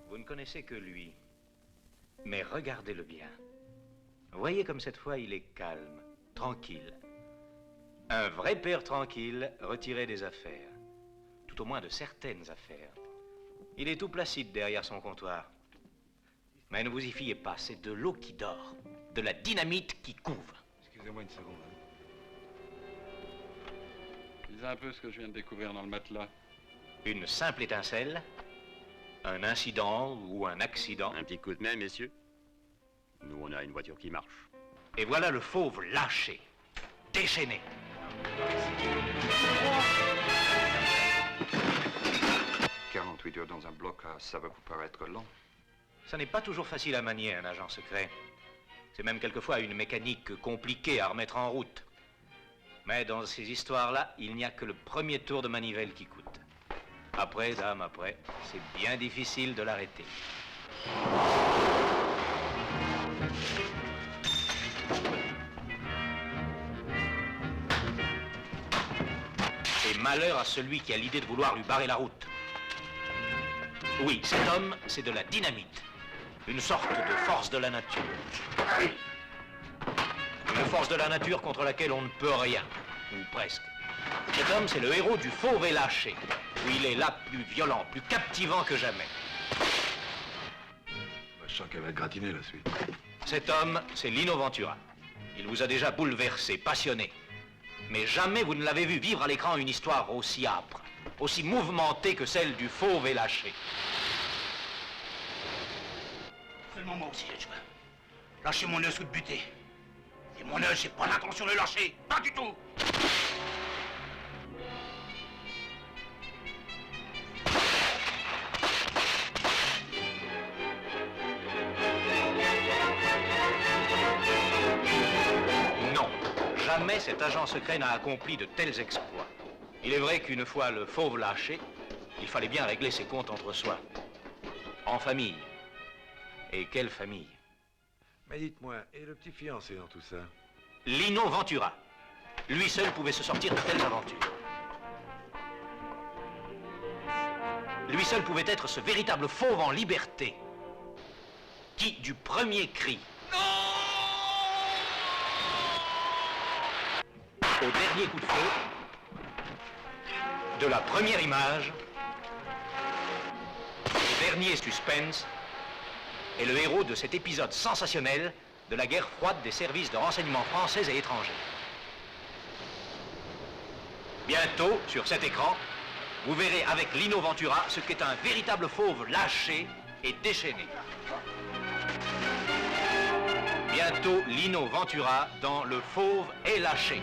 Vous ne connaissez que lui. Mais regardez-le bien. Voyez comme cette fois il est calme, tranquille. Un vrai père tranquille, retiré des affaires. Tout au moins de certaines affaires. Il est tout placide derrière son comptoir. Mais ne vous y fiez pas, c'est de l'eau qui dort, de la dynamite qui couve. Excusez-moi une seconde. Lisez un peu ce que je viens de découvrir dans le matelas. Une simple étincelle, un incident ou un accident. Un petit coup de main, messieurs. Nous, on a une voiture qui marche. Et voilà le fauve lâché, déchaîné. 48 heures dans un blocage, ça va vous paraître long. Ça n'est pas toujours facile à manier, un agent secret. C'est même quelquefois une mécanique compliquée à remettre en route. Mais dans ces histoires-là, il n'y a que le premier tour de manivelle qui coûte. Après, dame, après, c'est bien difficile de l'arrêter. Et malheur à celui qui a l'idée de vouloir lui barrer la route. Oui, cet homme, c'est de la dynamite. Une sorte de force de la nature. Une force de la nature contre laquelle on ne peut rien, ou presque. Cet homme, c'est le héros du Fauve et Lâché, où il est là plus violent, plus captivant que jamais. Je sens qu'elle va gratiner la suite. Cet homme, c'est Lino Ventura. Il vous a déjà bouleversé, passionné. Mais jamais vous ne l'avez vu vivre à l'écran une histoire aussi âpre, aussi mouvementée que celle du Fauve et Lâché. Seulement moi aussi, je veux. Lâchez mon œuf sous de buter. Et mon œuf, j'ai pas l'intention de le lâcher. Pas du tout. Non, jamais cet agent secret n'a accompli de tels exploits. Il est vrai qu'une fois le Fauve lâché, il fallait bien régler ses comptes entre soi. En famille. Et quelle famille? Mais dites-moi, et le petit fiancé dans tout ça? Lino Ventura. Lui seul pouvait se sortir de telles aventures. Lui seul pouvait être ce véritable fauve en liberté, qui, du premier cri, au dernier coup de feu, de la première image, au dernier suspense, est le héros de cet épisode sensationnel de la guerre froide des services de renseignement français et étrangers. Bientôt, sur cet écran, vous verrez avec Lino Ventura ce qu'est un véritable fauve lâché et déchaîné. Bientôt, Lino Ventura dans Le Fauve est lâché.